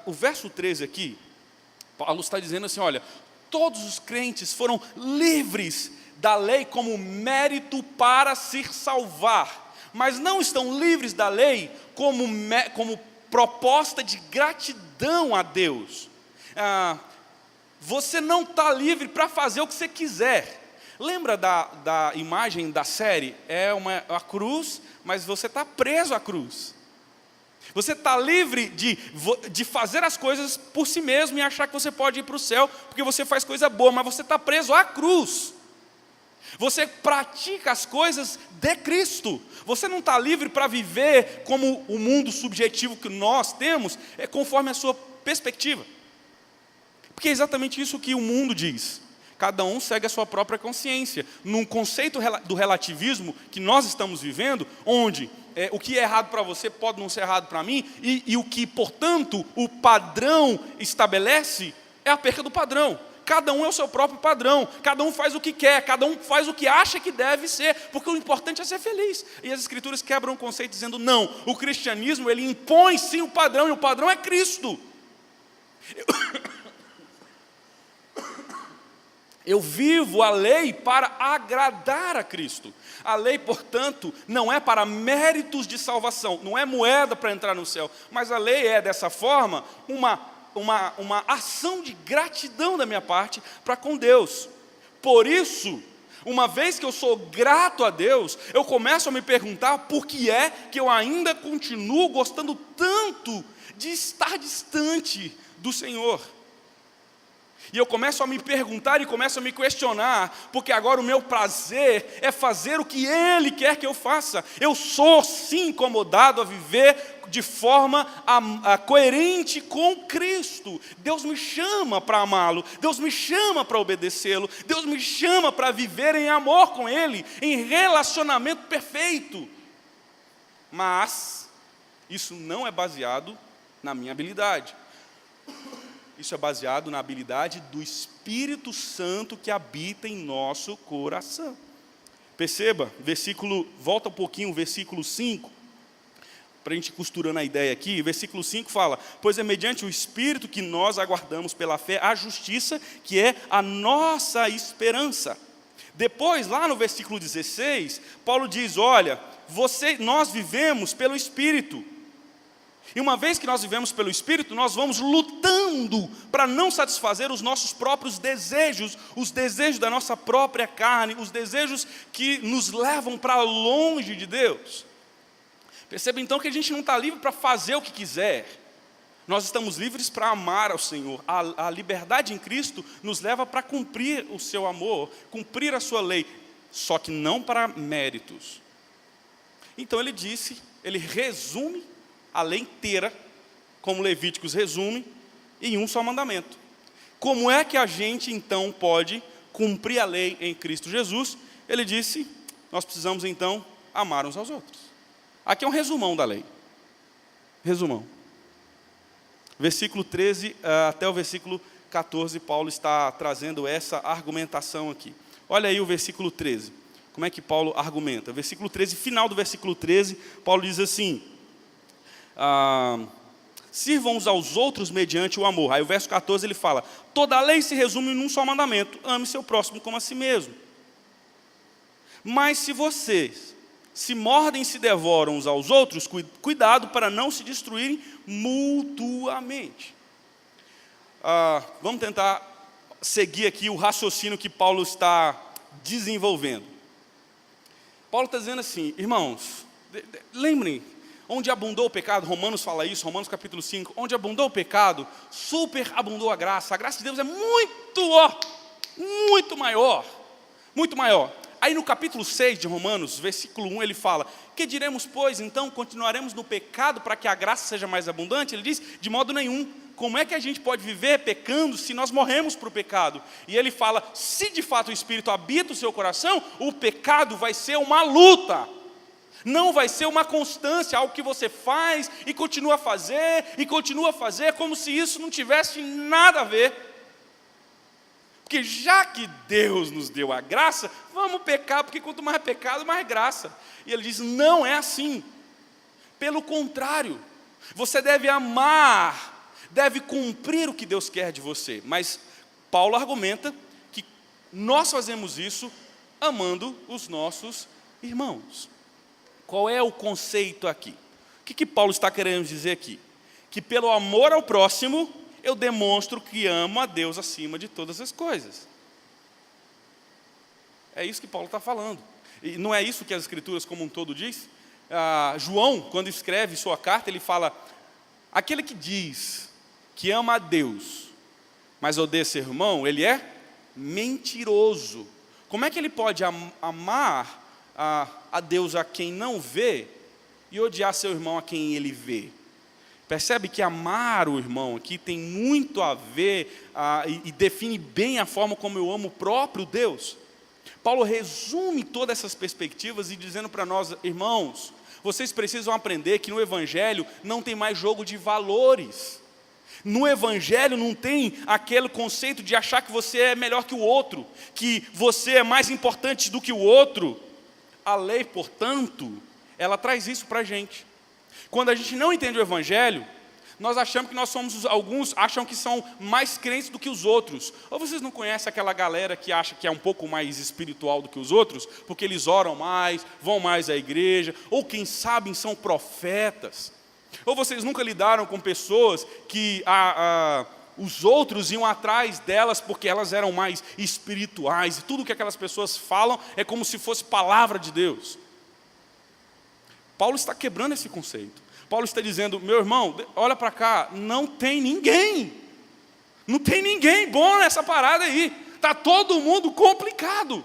O verso 13 aqui, Paulo está dizendo assim, olha, todos os crentes foram livres da lei como mérito para se salvar, mas não estão livres da lei como proposta de gratidão a Deus. Você não está livre para fazer o que você quiser. Lembra da imagem da série? É uma cruz, mas você está preso à cruz. Você está livre de fazer as coisas por si mesmo e achar que você pode ir para o céu, porque você faz coisa boa, mas você está preso à cruz. Você pratica as coisas de Cristo. Você não está livre para viver como o mundo subjetivo que nós temos, conforme a sua perspectiva. Porque é exatamente isso que o mundo diz. Cada um segue a sua própria consciência. Num conceito do relativismo que nós estamos vivendo, onde o que é errado para você pode não ser errado para mim, e o que, portanto, o padrão estabelece é a perca do padrão. Cada um é o seu próprio padrão, cada um faz o que quer, cada um faz o que acha que deve ser, porque o importante é ser feliz. E as Escrituras quebram o conceito dizendo, não, o cristianismo ele impõe sim o padrão, e o padrão é Cristo. Eu vivo a lei para agradar a Cristo. A lei, portanto, não é para méritos de salvação, não é moeda para entrar no céu, mas a lei é, dessa forma, uma ação de gratidão da minha parte para com Deus. Por isso, uma vez que eu sou grato a Deus, eu começo a me perguntar por que é que eu ainda continuo gostando tanto de estar distante do Senhor. E eu começo a me perguntar e começo a me questionar, porque agora o meu prazer é fazer o que Ele quer que eu faça. Eu sou sim incomodado a viver de forma coerente com Cristo. Deus me chama para amá-lo, Deus me chama para obedecê-lo, Deus me chama para viver em amor com Ele, em relacionamento perfeito. Mas isso não é baseado na minha habilidade. Isso é baseado na habilidade do Espírito Santo que habita em nosso coração. Perceba, volta um pouquinho, versículo 5, para a gente costurando a ideia aqui. Versículo 5 fala: pois é mediante o Espírito que nós aguardamos pela fé a justiça, que é a nossa esperança. Depois, lá no versículo 16, Paulo diz: olha, nós vivemos pelo Espírito. E uma vez que nós vivemos pelo Espírito, nós vamos lutando para não satisfazer os nossos próprios desejos, os desejos da nossa própria carne, os desejos que nos levam para longe de Deus. Perceba então que a gente não está livre para fazer o que quiser. Nós estamos livres para amar ao Senhor. A liberdade em Cristo nos leva para cumprir o seu amor, cumprir a sua lei, só que não para méritos. Então ele resume a lei inteira, como Levíticos resume, em um só mandamento. Como é que a gente então pode cumprir a lei em Cristo Jesus? Ele disse: nós precisamos então amar uns aos outros. Aqui é um resumão da lei. Resumão. Versículo 13 até o versículo 14, Paulo está trazendo essa argumentação aqui. Olha aí o versículo 13. Como é que Paulo argumenta? Versículo 13, final do versículo 13, Paulo diz assim: sirvam uns aos outros mediante o amor. Aí o verso 14 ele fala: toda a lei se resume num só mandamento: ame seu próximo como a si mesmo. Mas se vocês se mordem e se devoram uns aos outros, cuidado para não se destruírem mutuamente. Vamos tentar seguir aqui o raciocínio que Paulo está desenvolvendo. Paulo está dizendo assim: irmãos, lembrem, onde abundou o pecado, Romanos fala isso, Romanos capítulo 5, onde abundou o pecado, superabundou a graça de Deus é muito maior, muito maior. Aí no capítulo 6 de Romanos, versículo 1, ele fala: que diremos, pois, então, continuaremos no pecado para que a graça seja mais abundante? Ele diz: de modo nenhum. Como é que a gente pode viver pecando se nós morremos para o pecado? E ele fala: se de fato o Espírito habita o seu coração, o pecado vai ser uma luta. Não vai ser uma constância, algo que você faz e continua a fazer, como se isso não tivesse nada a ver. Porque já que Deus nos deu a graça, vamos pecar, porque quanto mais pecado, mais graça. E ele diz: não é assim. Pelo contrário, você deve amar, deve cumprir o que Deus quer de você. Mas Paulo argumenta que nós fazemos isso amando os nossos irmãos. Qual é o conceito aqui? O que Paulo está querendo dizer aqui? Que pelo amor ao próximo, eu demonstro que amo a Deus acima de todas as coisas. É isso que Paulo está falando. E não é isso que as Escrituras como um todo diz? João, quando escreve sua carta, ele fala: aquele que diz que ama a Deus, mas odeia seu irmão, ele é mentiroso. Como é que ele pode amar a Deus a quem não vê e odiar seu irmão a quem ele vê? Percebe que amar o irmão aqui tem muito a ver e define bem a forma como eu amo o próprio Deus. Paulo resume todas essas perspectivas e dizendo para nós: irmãos, vocês precisam aprender que no Evangelho não tem mais jogo de valores. No Evangelho não tem aquele conceito de achar que você é melhor que o outro, que você é mais importante do que o outro. A lei, portanto, ela traz isso para a gente. Quando a gente não entende o Evangelho, nós achamos que nós somos, alguns acham que são mais crentes do que os outros. Ou vocês não conhecem aquela galera que acha que é um pouco mais espiritual do que os outros, porque eles oram mais, vão mais à igreja, ou quem sabe são profetas. Ou vocês nunca lidaram com pessoas que os outros iam atrás delas porque elas eram mais espirituais, e tudo que aquelas pessoas falam é como se fosse palavra de Deus. Paulo está quebrando esse conceito. Paulo está dizendo: meu irmão, olha para cá, não tem ninguém. Não tem ninguém bom nessa parada aí. Está todo mundo complicado.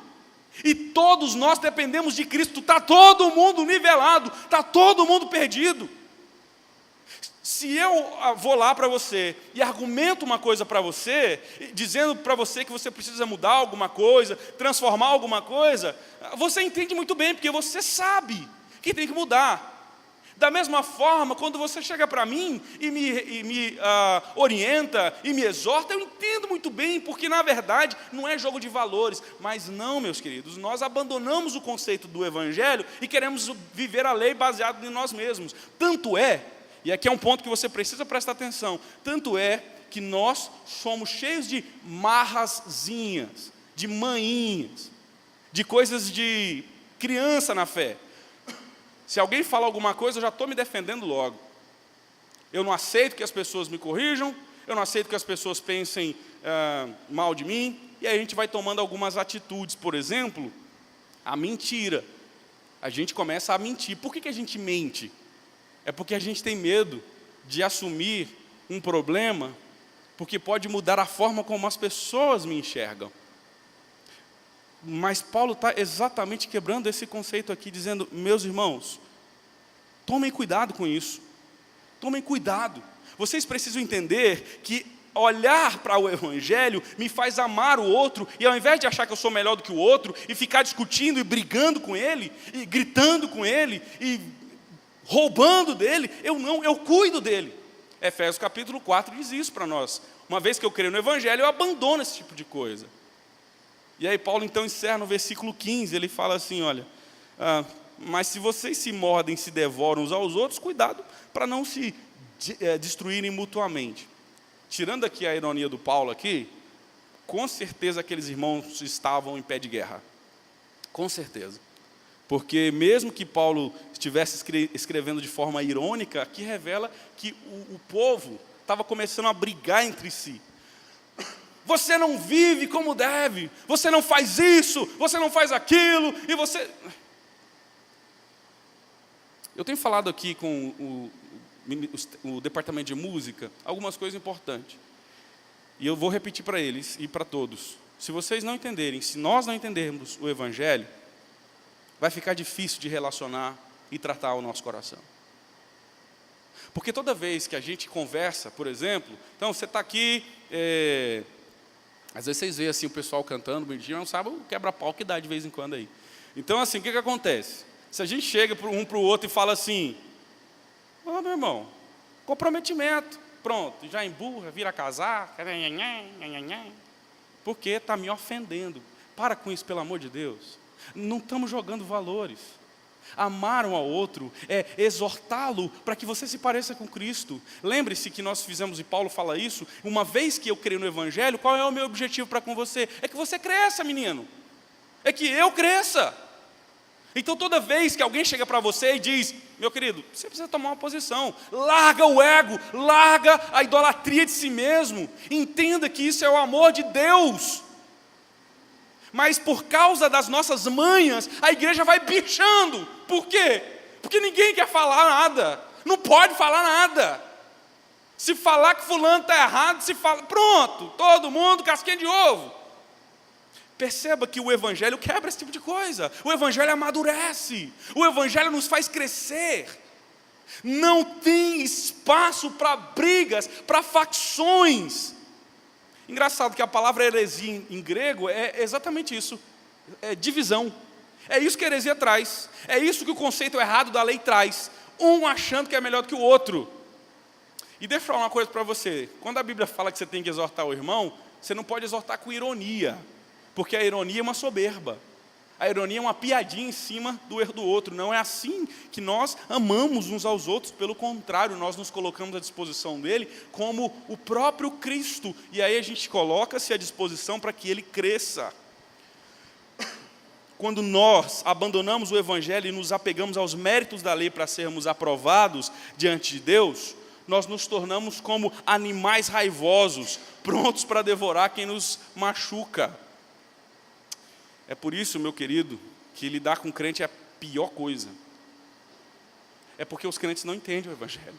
E todos nós dependemos de Cristo. Está todo mundo nivelado. Está todo mundo perdido. Se eu vou lá para você e argumento uma coisa para você, dizendo para você que você precisa mudar alguma coisa, transformar alguma coisa, você entende muito bem, porque você sabe que tem que mudar. Da mesma forma, quando você chega para mim e me orienta e me exorta, eu entendo muito bem, porque na verdade não é jogo de valores. Mas não, meus queridos, nós abandonamos o conceito do Evangelho e queremos viver a lei baseado em nós mesmos. Tanto é, e aqui é um ponto que você precisa prestar atenção, tanto é que nós somos cheios de marrazinhas, de manhinhas, de coisas de criança na fé. Se alguém fala alguma coisa, eu já estou me defendendo logo. Eu não aceito que as pessoas me corrijam, eu não aceito que as pessoas pensem mal de mim, e aí a gente vai tomando algumas atitudes. Por exemplo, a mentira. A gente começa a mentir. Por que a gente mente? É porque a gente tem medo de assumir um problema, porque pode mudar a forma como as pessoas me enxergam. Mas Paulo está exatamente quebrando esse conceito aqui, dizendo, meus irmãos, tomem cuidado com isso. Tomem cuidado. Vocês precisam entender que olhar para o Evangelho me faz amar o outro, e ao invés de achar que eu sou melhor do que o outro, e ficar discutindo e brigando com ele, e gritando com ele, e roubando dele, eu cuido dele. Efésios capítulo 4 diz isso para nós. Uma vez que eu creio no Evangelho, eu abandono esse tipo de coisa. E aí Paulo então encerra no versículo 15, ele fala assim, olha, mas se vocês se mordem, se devoram uns aos outros, cuidado para não se destruírem mutuamente. Tirando aqui a ironia do Paulo aqui, com certeza aqueles irmãos estavam em pé de guerra. Com certeza. Porque mesmo que Paulo estivesse escrevendo de forma irônica, aqui revela que o povo estava começando a brigar entre si. Você não vive como deve, você não faz isso, você não faz aquilo, e você... Eu tenho falado aqui com o departamento de música algumas coisas importantes. E eu vou repetir para eles e para todos. Se vocês não entenderem, se nós não entendermos o Evangelho, vai ficar difícil de relacionar e tratar o nosso coração. Porque toda vez que a gente conversa, por exemplo, então você está aqui... Às vezes vocês veem assim, o pessoal cantando, bonitinho, não sabe o quebra-pau que dá de vez em quando aí. Então, assim, o que acontece? Se a gente chega um para o outro e fala assim, meu irmão, comprometimento, pronto, já emburra, vira casar, porque está me ofendendo. Para com isso, pelo amor de Deus. Não estamos jogando valores. Amar um ao outro é exortá-lo para que você se pareça com Cristo. Lembre-se que nós fizemos, e Paulo fala isso, uma vez que eu creio no Evangelho, qual é o meu objetivo para com você? É que você cresça, menino. É que eu cresça. Então toda vez que alguém chega para você e diz, meu querido, você precisa tomar uma posição, larga o ego, larga a idolatria de si mesmo, entenda que isso é o amor de Deus. Mas por causa das nossas manhas, a igreja vai bichando. Por quê? Porque ninguém quer falar nada. Não pode falar nada. Se falar que fulano está errado, se fala, pronto, todo mundo casquinha de ovo. Perceba que o Evangelho quebra esse tipo de coisa. O Evangelho amadurece. O Evangelho nos faz crescer. Não tem espaço para brigas, para facções. Engraçado que a palavra heresia em grego é exatamente isso, é divisão. É isso que a heresia traz, é isso que o conceito errado da lei traz, um achando que é melhor do que o outro. E deixa eu falar uma coisa para você, quando a Bíblia fala que você tem que exortar o irmão, você não pode exortar com ironia, porque a ironia é uma soberba. A ironia é uma piadinha em cima do erro do outro. Não é assim que nós amamos uns aos outros. Pelo contrário, nós nos colocamos à disposição dele como o próprio Cristo. E aí a gente coloca-se à disposição para que ele cresça. Quando nós abandonamos o Evangelho e nos apegamos aos méritos da lei para sermos aprovados diante de Deus, nós nos tornamos como animais raivosos, prontos para devorar quem nos machuca. É por isso, meu querido, que lidar com crente é a pior coisa. É porque os crentes não entendem o Evangelho.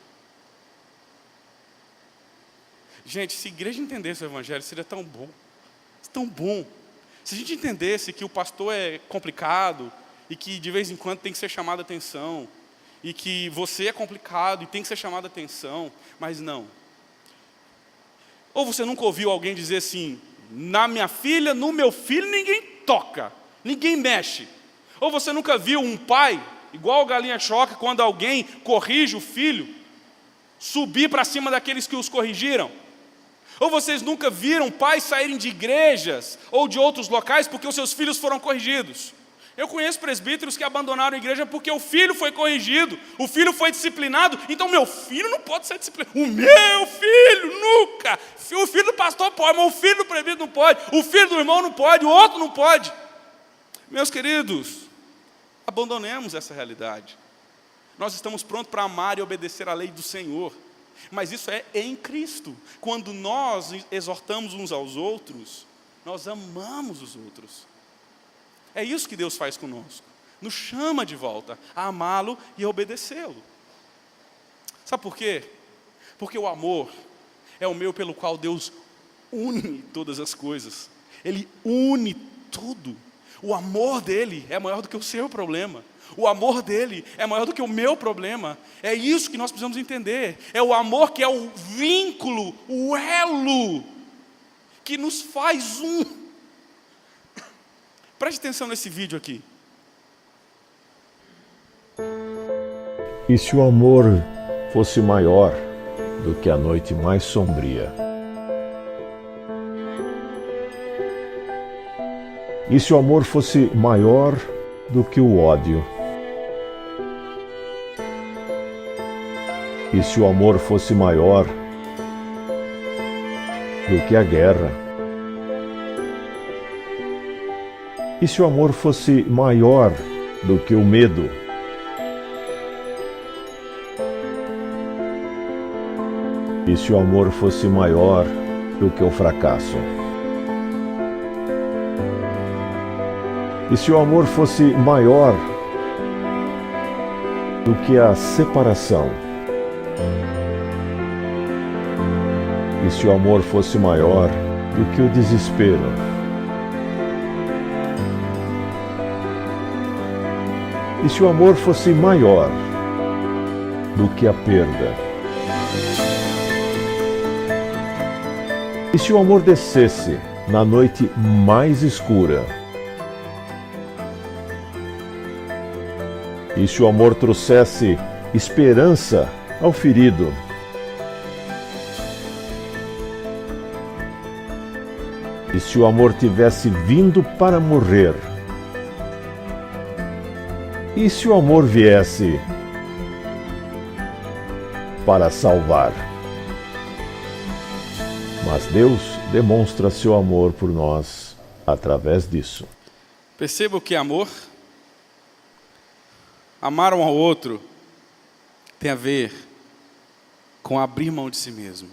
Gente, se a igreja entendesse o evangelho, seria tão bom. Tão bom. Se a gente entendesse que o pastor é complicado e que de vez em quando tem que ser chamado a atenção, e que você é complicado e tem que ser chamado a atenção, mas não. Ou você nunca ouviu alguém dizer assim: na minha filha, no meu filho, ninguém toca, ninguém mexe. Ou você nunca viu um pai, igual a galinha choca, quando alguém corrige o filho, subir para cima daqueles que os corrigiram? Ou vocês nunca viram pais saírem de igrejas ou de outros locais porque os seus filhos foram corrigidos? Eu conheço presbíteros que abandonaram a igreja porque o filho foi corrigido, o filho foi disciplinado, então meu filho não pode ser disciplinado. O meu filho nunca. O filho do pastor pode, mas o filho do presbítero não pode, o filho do irmão não pode, o outro não pode. Meus queridos, abandonemos essa realidade. Nós estamos prontos para amar e obedecer a lei do Senhor, mas isso é em Cristo. Quando nós exortamos uns aos outros, nós amamos os outros. É isso que Deus faz conosco. Nos chama de volta a amá-lo e a obedecê-lo. Sabe por quê? Porque o amor é o meio pelo qual Deus une todas as coisas. Ele une tudo. O amor dele é maior do que o seu problema. O amor dele é maior do que o meu problema. É isso que nós precisamos entender. É o amor que é o vínculo, o elo que nos faz um. Preste atenção nesse vídeo aqui. E se o amor fosse maior do que a noite mais sombria? E se o amor fosse maior do que o ódio? E se o amor fosse maior do que a guerra? E se o amor fosse maior do que o medo? E se o amor fosse maior do que o fracasso? E se o amor fosse maior do que a separação? E se o amor fosse maior do que o desespero? E se o amor fosse maior do que a perda? E se o amor descesse na noite mais escura? E se o amor trouxesse esperança ao ferido? E se o amor tivesse vindo para morrer? E se o amor viesse para salvar? Mas Deus demonstra seu amor por nós através disso. Perceba o que é amor? Amar um ao outro tem a ver com abrir mão de si mesmo.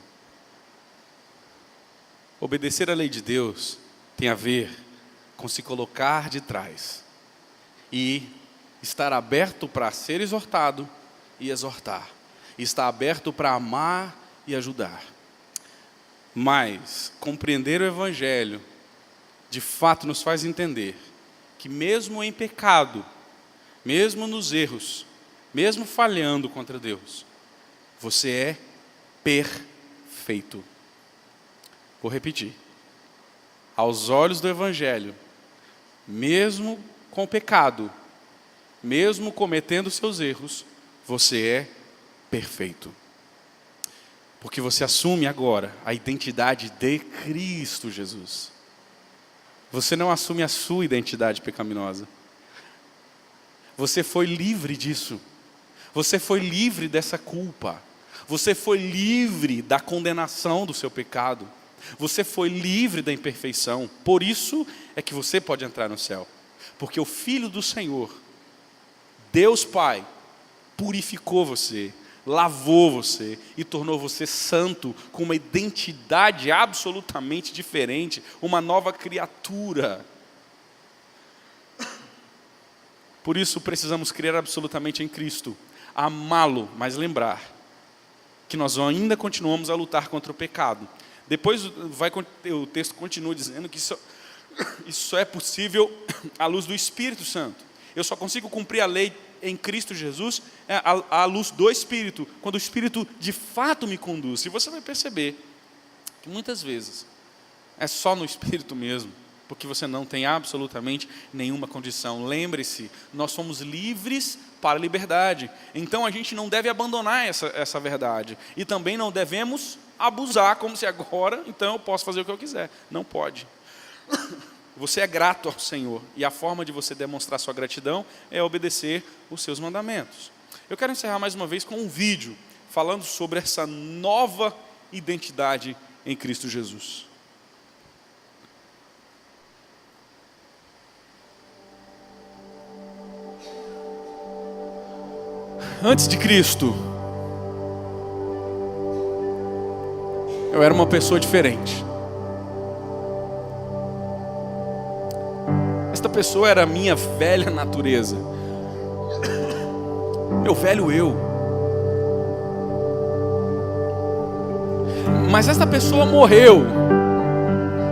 Obedecer à lei de Deus tem a ver com se colocar de trás e estar aberto para ser exortado e exortar. Estar aberto para amar e ajudar. Mas compreender o Evangelho de fato nos faz entender que mesmo em pecado, mesmo nos erros, mesmo falhando contra Deus, você é perfeito. Vou repetir. Aos olhos do Evangelho, mesmo com pecado, mesmo cometendo seus erros, você é perfeito. Porque você assume agora a identidade de Cristo Jesus. Você não assume a sua identidade pecaminosa. Você foi livre disso. Você foi livre dessa culpa. Você foi livre da condenação do seu pecado. Você foi livre da imperfeição. Por isso é que você pode entrar no céu. Porque o Filho do Senhor, Deus Pai, purificou você, lavou você e tornou você santo, com uma identidade absolutamente diferente, uma nova criatura. Por isso precisamos crer absolutamente em Cristo, amá-lo, mas lembrar que nós ainda continuamos a lutar contra o pecado. Depois o texto continua dizendo que isso só é possível à luz do Espírito Santo. Eu só consigo cumprir a lei em Cristo Jesus à luz do Espírito, quando o Espírito de fato me conduz. E você vai perceber que muitas vezes é só no Espírito mesmo, porque você não tem absolutamente nenhuma condição. Lembre-se, nós somos livres para a liberdade. Então a gente não deve abandonar essa verdade. E também não devemos abusar, como se agora, então eu posso fazer o que eu quiser. Não pode. Você é grato ao Senhor. E a forma de você demonstrar sua gratidão é obedecer os seus mandamentos. Eu quero encerrar mais uma vez com um vídeo falando sobre essa nova identidade em Cristo Jesus. Antes de Cristo, eu era uma pessoa diferente. Esta pessoa era a minha velha natureza, meu velho eu. Mas esta pessoa morreu.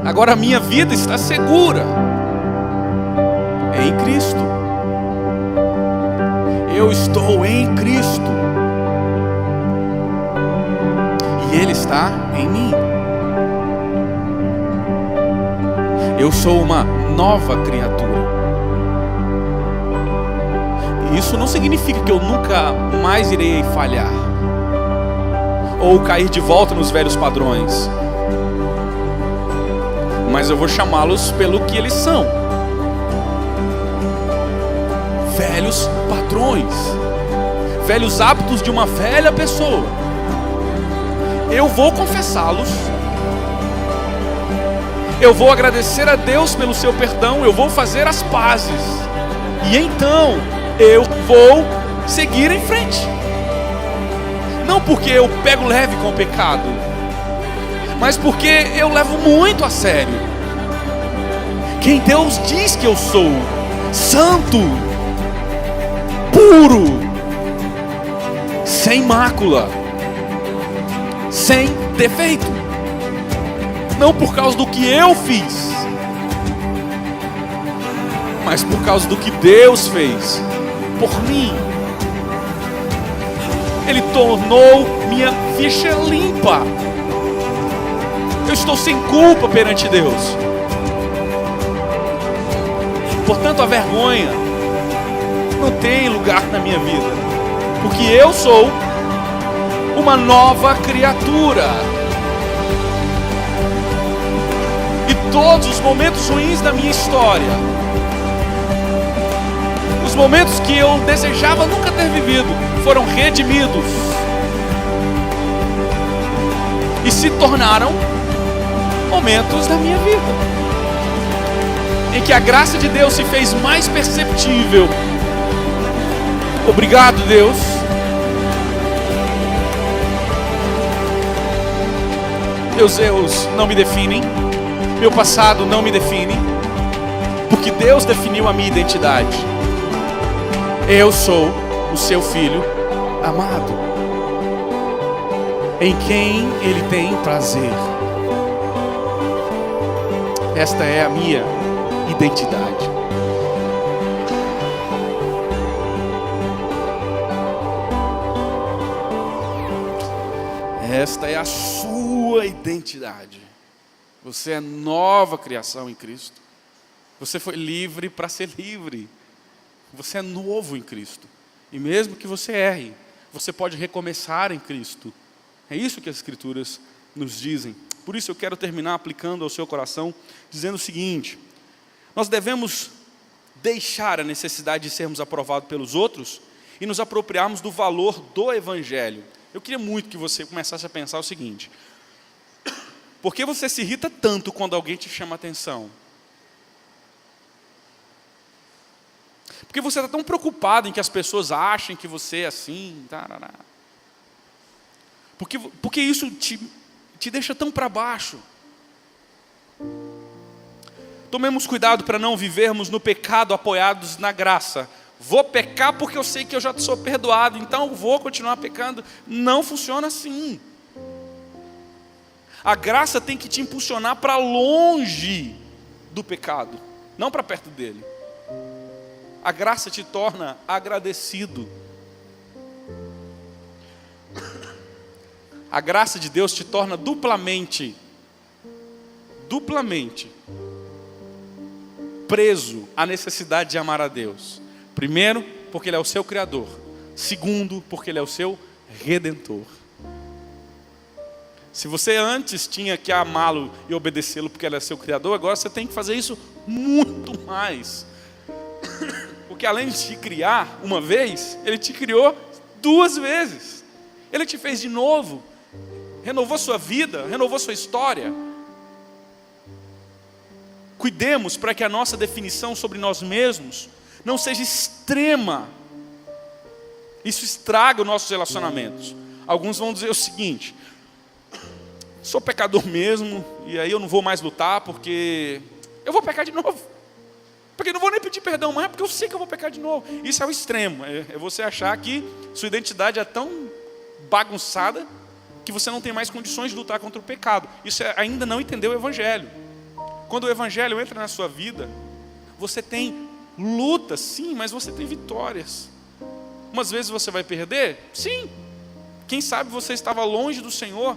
Agora a minha vida está segura em Cristo. Eu estou em Cristo e Ele está em mim. Eu sou uma nova criatura. Isso não significa que eu nunca mais irei falhar ou cair de volta nos velhos padrões, mas eu vou chamá-los pelo que eles são: velhos padrões, velhos hábitos de uma velha pessoa. Eu vou confessá-los, eu vou agradecer a Deus pelo seu perdão, eu vou fazer as pazes, e então eu vou seguir em frente. Não porque eu pego leve com o pecado, mas porque eu levo muito a sério quem Deus diz que eu sou: santo, puro, sem mácula, sem defeito. Não por causa do que eu fiz, mas por causa do que Deus fez por mim. Ele tornou minha ficha limpa. Eu estou sem culpa perante Deus. Portanto, a vergonha não tem lugar na minha vida, porque eu sou uma nova criatura. E todos os momentos ruins da minha história, os momentos que eu desejava nunca ter vivido, foram redimidos e se tornaram momentos da minha vida em que a graça de Deus se fez mais perceptível. Obrigado, Deus. Meus erros não me definem, meu passado não me define, porque Deus definiu a minha identidade. Eu sou o seu filho amado, em quem Ele tem prazer. Esta é a minha identidade. Esta é a sua identidade. Você é nova criação em Cristo. Você foi livre para ser livre. Você é novo em Cristo. E mesmo que você erre, você pode recomeçar em Cristo. É isso que as Escrituras nos dizem. Por isso eu quero terminar aplicando ao seu coração, dizendo o seguinte: nós devemos deixar a necessidade de sermos aprovados pelos outros e nos apropriarmos do valor do Evangelho. Eu queria muito que você começasse a pensar o seguinte: por que você se irrita tanto quando alguém te chama a atenção? Porque você está tão preocupado em que as pessoas achem que você é assim? Tarará. Porque isso te deixa tão para baixo. Tomemos cuidado para não vivermos no pecado apoiados na graça, Vou pecar porque eu sei que eu já sou perdoado, então vou continuar pecando. Não funciona assim. A graça tem que te impulsionar para longe do pecado, não para perto dele. A graça te torna agradecido. A graça de Deus te torna duplamente preso à necessidade de amar a Deus. Primeiro, porque Ele é o seu Criador. Segundo, porque Ele é o seu Redentor. Se você antes tinha que amá-lo e obedecê-lo porque Ele é seu Criador, agora você tem que fazer isso muito mais. Porque além de te criar uma vez, Ele te criou 2 vezes. Ele te fez de novo. Renovou sua vida, renovou sua história. Cuidemos para que a nossa definição sobre nós mesmos não seja extrema. Isso estraga os nossos relacionamentos. Alguns vão dizer o seguinte: sou pecador mesmo, e aí eu não vou mais lutar porque eu vou pecar de novo. Porque eu não vou nem pedir perdão mais, porque eu sei que eu vou pecar de novo. Isso é o extremo, é você achar que sua identidade é tão bagunçada que você não tem mais condições de lutar contra o pecado. Isso ainda não entendeu o Evangelho. Quando o Evangelho entra na sua vida, você tem lutas, sim, mas você tem vitórias. Umas vezes você vai perder, sim. Quem sabe você estava longe do Senhor,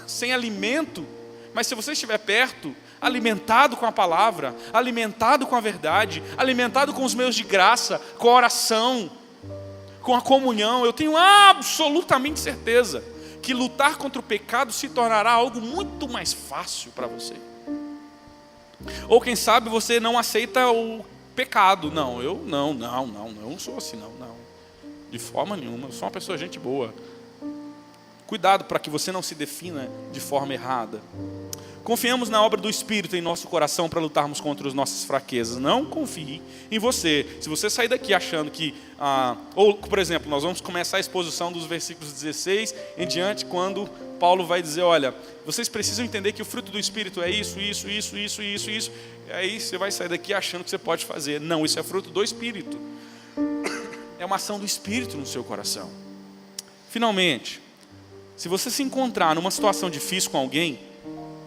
sem alimento, mas se você estiver perto, alimentado com a palavra, alimentado com a verdade, alimentado com os meios de graça, com a oração, com a comunhão, eu tenho absolutamente certeza que lutar contra o pecado se tornará algo muito mais fácil para você. Ou quem sabe você não aceita o pecado. Não, eu não sou assim, não. De forma nenhuma, eu sou uma pessoa gente boa. Cuidado para que você não se defina de forma errada. Confiamos na obra do Espírito em nosso coração para lutarmos contra as nossas fraquezas. Não confie em você. Se você sair daqui achando que... ou, por exemplo, nós vamos começar a exposição dos versículos 16 em diante, quando Paulo vai dizer, olha, vocês precisam entender que o fruto do Espírito é isso. E aí você vai sair daqui achando que você pode fazer. Não, isso é fruto do Espírito. É uma ação do Espírito no seu coração. Finalmente, se você se encontrar numa situação difícil com alguém,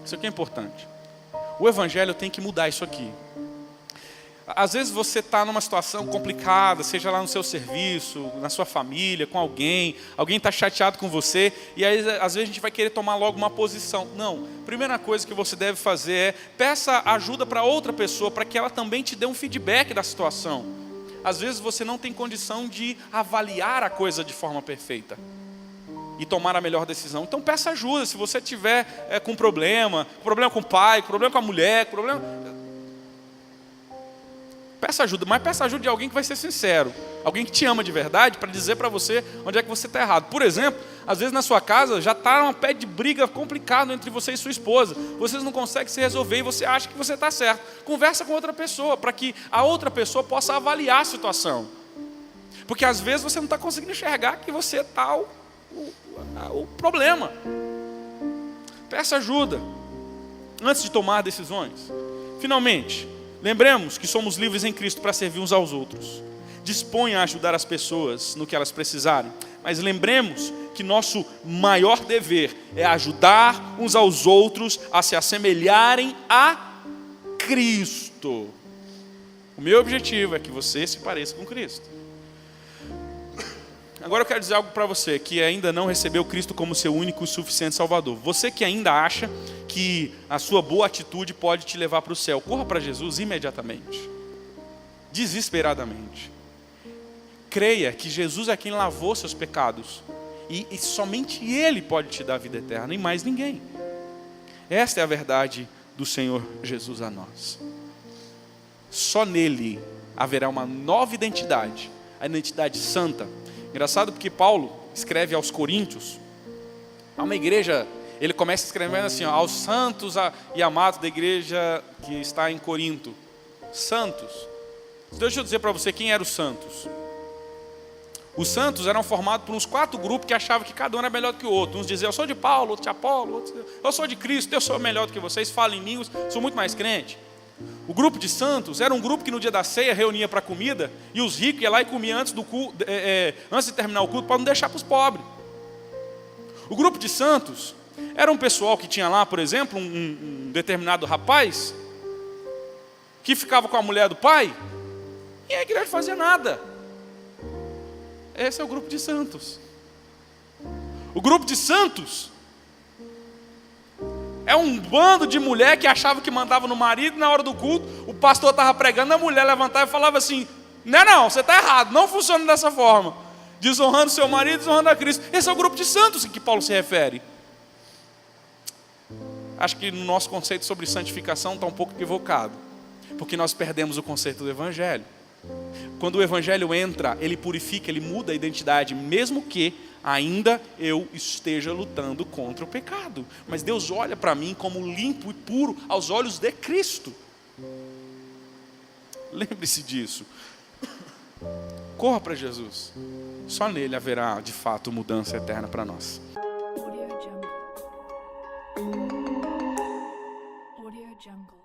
isso aqui é importante. O Evangelho tem que mudar isso aqui. Às vezes você está numa situação complicada, seja lá no seu serviço, na sua família, com alguém está chateado com você, e aí às vezes a gente vai querer tomar logo uma posição. Não, a primeira coisa que você deve fazer é, peça ajuda para outra pessoa, para que ela também te dê um feedback da situação. Às vezes você não tem condição de avaliar a coisa de forma perfeita e tomar a melhor decisão. Então peça ajuda. Se você tiver com problema com o pai, problema com a mulher, peça ajuda, mas peça ajuda de alguém que vai ser sincero, alguém que te ama de verdade, para dizer para você onde é que você está errado. Por exemplo, às vezes na sua casa já está uma pé de briga complicado entre você e sua esposa, vocês não conseguem se resolver e você acha que você está certo. Conversa com outra pessoa, para que a outra pessoa possa avaliar a situação, porque às vezes você não está conseguindo enxergar que você está o problema. Peça ajuda antes de tomar decisões. Finalmente, lembremos que somos livres em Cristo para servir uns aos outros. Disponha a ajudar as pessoas no que elas precisarem, mas lembremos que nosso maior dever é ajudar uns aos outros a se assemelharem a Cristo. O meu objetivo é que você se pareça com Cristo. Agora eu quero dizer algo para você que ainda não recebeu Cristo como seu único e suficiente Salvador. Você que ainda acha que a sua boa atitude pode te levar para o céu, corra para Jesus imediatamente, desesperadamente. Creia que Jesus é quem lavou seus pecados e somente Ele pode te dar a vida eterna e mais ninguém. Esta é a verdade do Senhor Jesus a nós. Só nele haverá uma nova identidade, a identidade santa. Engraçado porque Paulo escreve aos Coríntios, há uma igreja, ele começa escrevendo assim, aos santos e amados da igreja que está em Corinto. Santos. Deixa eu dizer para você quem eram os santos. Os santos eram formados por uns 4 grupos que achavam que cada um era melhor do que o outro. Uns diziam, eu sou de Paulo, outros de Apolo, outros, eu sou de Cristo, eu sou melhor do que vocês, falo em línguas, sou muito mais crente. O grupo de santos era um grupo que no dia da ceia reunia para comida, e os ricos iam lá e comiam antes de terminar o culto, para não deixar para os pobres. O grupo de santos era um pessoal que tinha lá, por exemplo, um determinado rapaz, que ficava com a mulher do pai, e a igreja não fazia nada. Esse é o grupo de santos. O grupo de santos é um bando de mulher que achava que mandava no marido, na hora do culto, o pastor estava pregando, a mulher levantava e falava assim: não, você está errado, não funciona dessa forma. Desonrando seu marido, desonrando a Cristo. Esse é o grupo de santos em que Paulo se refere. Acho que no nosso conceito sobre santificação está um pouco equivocado, porque nós perdemos o conceito do Evangelho. Quando o Evangelho entra, ele purifica, ele muda a identidade, mesmo que ainda eu esteja lutando contra o pecado. Mas Deus olha para mim como limpo e puro aos olhos de Cristo. Lembre-se disso. Corra para Jesus. Só nele haverá, de fato, mudança eterna para nós. Audio Jungle. Audio Jungle.